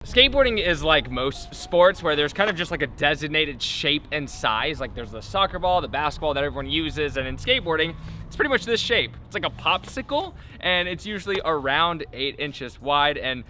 Skateboarding is like most sports where there's kind of just like a designated shape and size. Like there's the soccer ball, the basketball that everyone uses, and in skateboarding, it's pretty much this shape. It's like a popsicle, and it's usually around 8 inches wide, and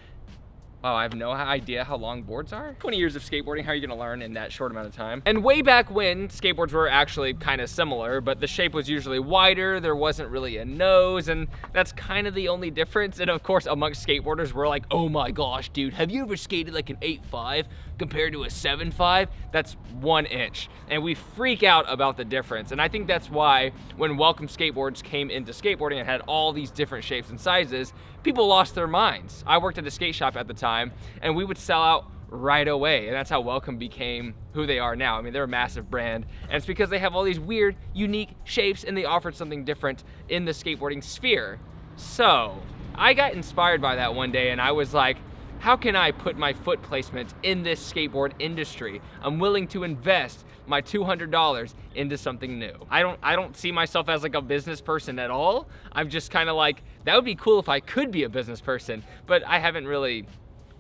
oh, I have no idea how long boards are. 20 years of skateboarding, how are you gonna learn in that short amount of time? And way back when, skateboards were actually kind of similar, but the shape was usually wider, there wasn't really a nose, and that's kind of the only difference. And of course, amongst skateboarders, we're like, oh my gosh, dude, have you ever skated like an 8.5 compared to a 7.5? That's 1 inch. And we freak out about the difference. And I think that's why when Welcome Skateboards came into skateboarding and had all these different shapes and sizes, people lost their minds. I worked at a skate shop at the time, and we would sell out right away, and that's how Welcome became who they are now. I mean, they're a massive brand, and it's because they have all these weird, unique shapes, and they offered something different in the skateboarding sphere. So, I got inspired by that one day, and I was like, how can I put my foot placement in this skateboard industry? I'm willing to invest my $200 into something new. I don't see myself as like a business person at all. I'm just kind of like, that would be cool if I could be a business person, but I haven't really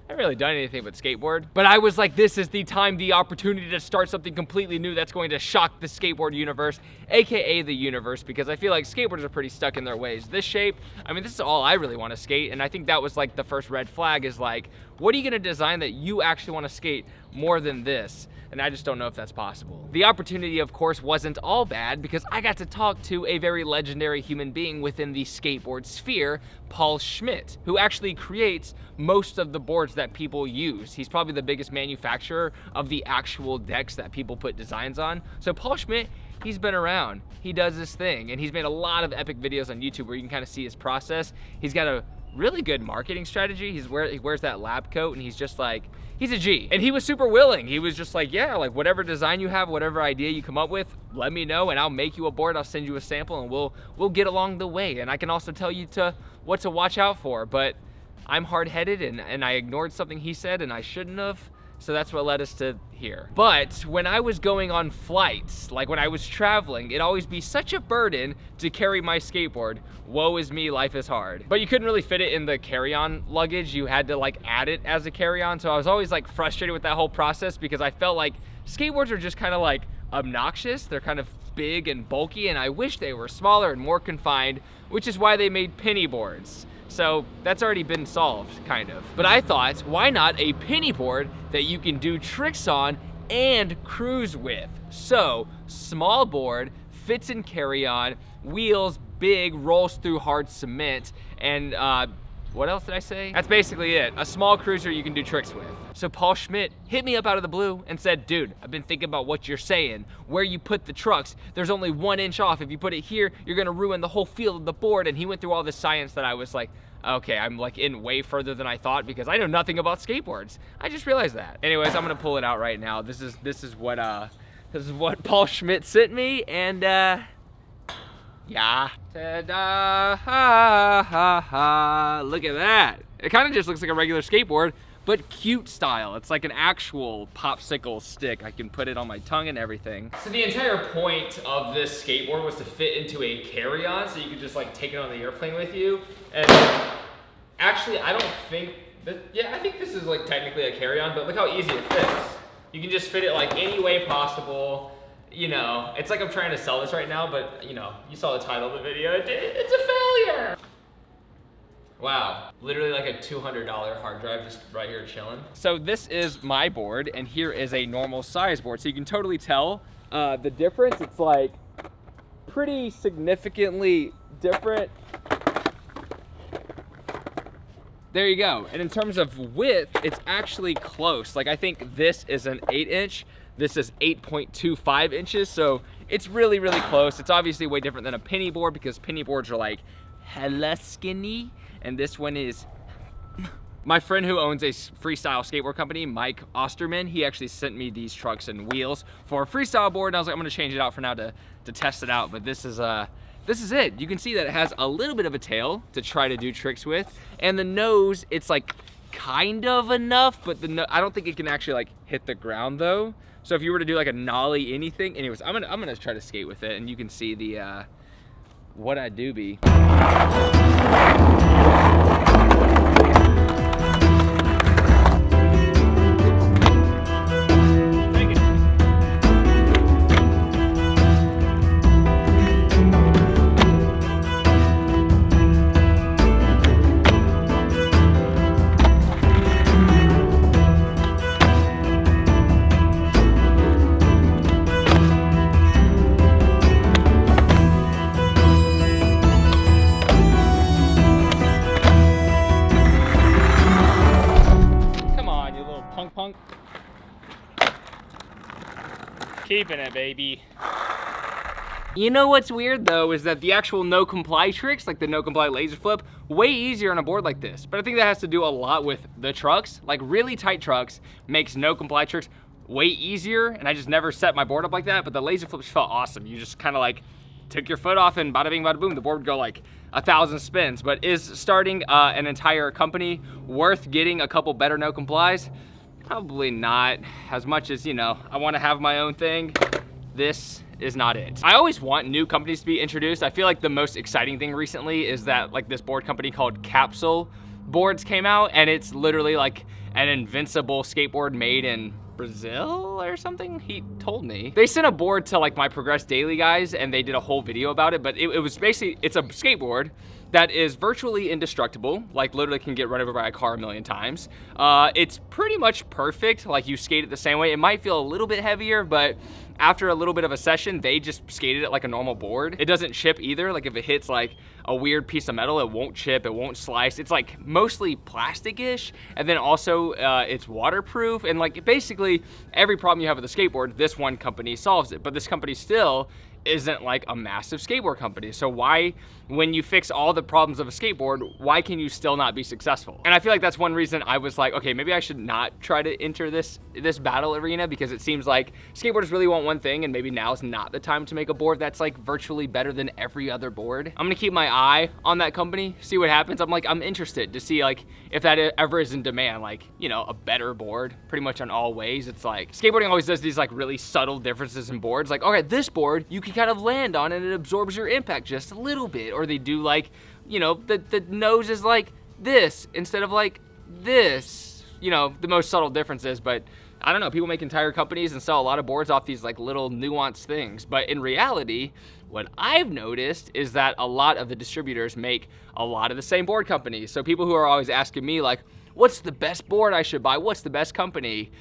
done anything but skateboard. But I was like, this is the time, the opportunity to start something completely new that's going to shock the skateboard universe, AKA the universe, because I feel like skateboarders are pretty stuck in their ways. This shape, I mean, this is all I really want to skate, and I think that was like the first red flag is like, what are you gonna design that you actually want to skate more than this? And I just don't know if that's possible. The opportunity, of course, wasn't all bad because I got to talk to a very legendary human being within the skateboard sphere, Paul Schmidt, who actually creates most of the boards that people use. He's probably the biggest manufacturer of the actual decks that people put designs on. So Paul Schmidt, he's been around. He does this thing, and he's made a lot of epic videos on YouTube where you can kind of see his process. He's got a really good marketing strategy. He wears that lab coat, and he's just like, he's a G. And he was super willing. He was just like, yeah, like whatever design you have, whatever idea you come up with, let me know and I'll make you a board. I'll send you a sample and we'll get along the way. And I can also tell you what to watch out for, but I'm hard-headed and I ignored something he said and I shouldn't have. So that's what led us to here. But when I was going on flights, like when I was traveling, it'd always be such a burden to carry my skateboard. Woe is me, life is hard. But you couldn't really fit it in the carry-on luggage. You had to like add it as a carry-on. So I was always like frustrated with that whole process because I felt like skateboards are just kind of like obnoxious. They're kind of big and bulky and I wish they were smaller and more confined, which is why they made penny boards. So that's already been solved, kind of. But I thought, why not a penny board that you can do tricks on and cruise with? So, small board, fits in carry-on, wheels, big, rolls through hard cement, and what else did I say? That's basically it. A small cruiser you can do tricks with. So Paul Schmidt hit me up out of the blue and said, dude, I've been thinking about what you're saying. Where you put the trucks, there's only 1 inch off. If you put it here, you're gonna ruin the whole feel of the board. And he went through all this science that I was like, okay, I'm like in way further than I thought because I know nothing about skateboards. I just realized that. Anyways, I'm gonna pull it out right now. This is what Paul Schmidt sent me, and yeah. Ta-da, ha, ha, ha. Look at that. It kind of just looks like a regular skateboard, but cute style. It's like an actual popsicle stick. I can put it on my tongue and everything. So the entire point of this skateboard was to fit into a carry-on, so you could just like take it on the airplane with you. And actually, I don't think that, yeah, I think this is like technically a carry-on, but look how easy it fits. You can just fit it like any way possible. You know, it's like I'm trying to sell this right now, but you know, you saw the title of the video, it's a failure. Wow, literally like a $200 hard drive just right here chilling. So this is my board, and here is a normal size board. So you can totally tell the difference. It's like pretty significantly different. There you go. And in terms of width, it's actually close. Like I think this is an 8 inch. This is 8.25 inches, so it's really, really close. It's obviously way different than a penny board because penny boards are like hella skinny, and this one is. My friend who owns a freestyle skateboard company, Mike Osterman, he actually sent me these trucks and wheels for a freestyle board, and I was like, I'm gonna change it out for now to test it out, but this is it. You can see that it has a little bit of a tail to try to do tricks with, and the nose, it's like kind of enough, but I don't think it can actually like hit the ground though. So if you were to do like a nollie anything, anyways, I'm gonna try to skate with it, and you can see the what I do be. punk punk. Keeping it, baby. You know what's weird though is that the actual no comply tricks, like the no comply laser flip, way easier on a board like this. But I think that has to do a lot with the trucks. Like really tight trucks makes no comply tricks way easier, and I just never set my board up like that. But the laser flips felt awesome. You just kind of like took your foot off and bada bing bada boom, the board would go like 1,000 spins. But is starting an entire company worth getting a couple better no complies? Probably not. As much as, you know, I want to have my own thing, this is not it. I always want new companies to be introduced. I feel like the most exciting thing recently is that like this board company called Capsule Boards came out, and it's literally like an invincible skateboard made in Brazil or something, he told me. They sent a board to like my Progress Daily guys and they did a whole video about it, but it was basically, it's a skateboard that is virtually indestructible, like literally can get run over by a car a million times. It's pretty much perfect, like you skate it the same way. It might feel a little bit heavier, but after a little bit of a session, they just skated it like a normal board. It doesn't chip either. Like if it hits like a weird piece of metal, it won't chip, it won't slice. It's like mostly plastic-ish, and then also it's waterproof, and like basically every problem you have with a skateboard, this one company solves it. But this company still isn't like a massive skateboard company. So why, when you fix all the problems of a skateboard, why can you still not be successful? And I feel like that's one reason I was like, okay, maybe I should not try to enter this battle arena, because it seems like skateboarders really want one thing, and maybe now's not the time to make a board that's like virtually better than every other board. I'm gonna keep my eye on that company, see what happens. I'm interested to see like if that ever is in demand, like, you know, a better board pretty much on all ways. It's like skateboarding always does these like really subtle differences in boards. Like, okay, this board you can kind of land on and it absorbs your impact just a little bit, or they do like, you know, the nose is like this instead of like this, you know, the most subtle differences. But I don't know, people make entire companies and sell a lot of boards off these like little nuanced things. But in reality, what I've noticed is that a lot of the distributors make a lot of the same board companies. So people who are always asking me like, what's the best board I should buy? What's the best company?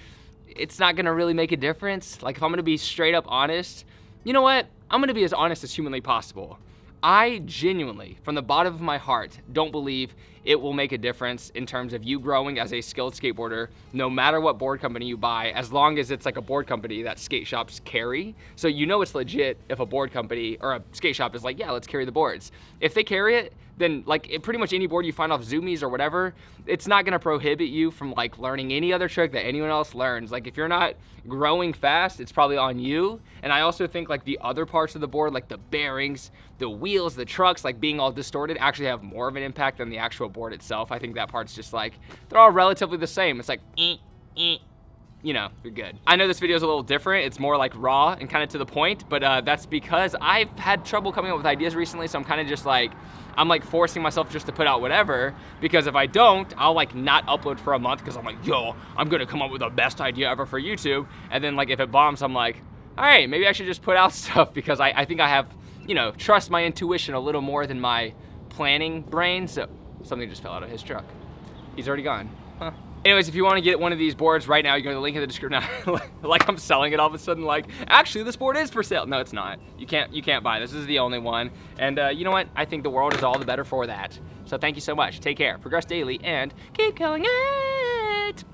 It's not gonna really make a difference. Like if I'm gonna be straight up honest, you know what? I'm gonna be as honest as humanly possible. I genuinely, from the bottom of my heart, don't believe it will make a difference in terms of you growing as a skilled skateboarder, no matter what board company you buy, as long as it's like a board company that skate shops carry. So you know it's legit if a board company or a skate shop is like, yeah, let's carry the boards. If they carry it, then like pretty much any board you find off Zoomies or whatever, it's not gonna prohibit you from like learning any other trick that anyone else learns. Like if you're not growing fast, it's probably on you. And I also think like the other parts of the board, like the bearings, the wheels, the trucks, like being all distorted, actually have more of an impact than the actual board itself. I think that part's just like, they're all relatively the same. It's like, you know, you're good. I know this video is a little different. It's more like raw and kind of to the point, but that's because I've had trouble coming up with ideas recently. So I'm kind of just like, I'm like forcing myself just to put out whatever, because if I don't, I'll like not upload for a month because I'm like, yo, I'm gonna come up with the best idea ever for YouTube. And then like if it bombs, I'm like, all right, maybe I should just put out stuff, because I think I have, you know, trust my intuition a little more than my planning brain. So something just fell out of his truck. He's already gone, huh? Anyways, if you want to get one of these boards right now, you go to the link in the description. Like I'm selling it all of a sudden, like, actually this board is for sale. No, it's not. You can't buy this. This is the only one. And you know what? I think the world is all the better for that. So thank you so much. Take care. Progress daily and keep going.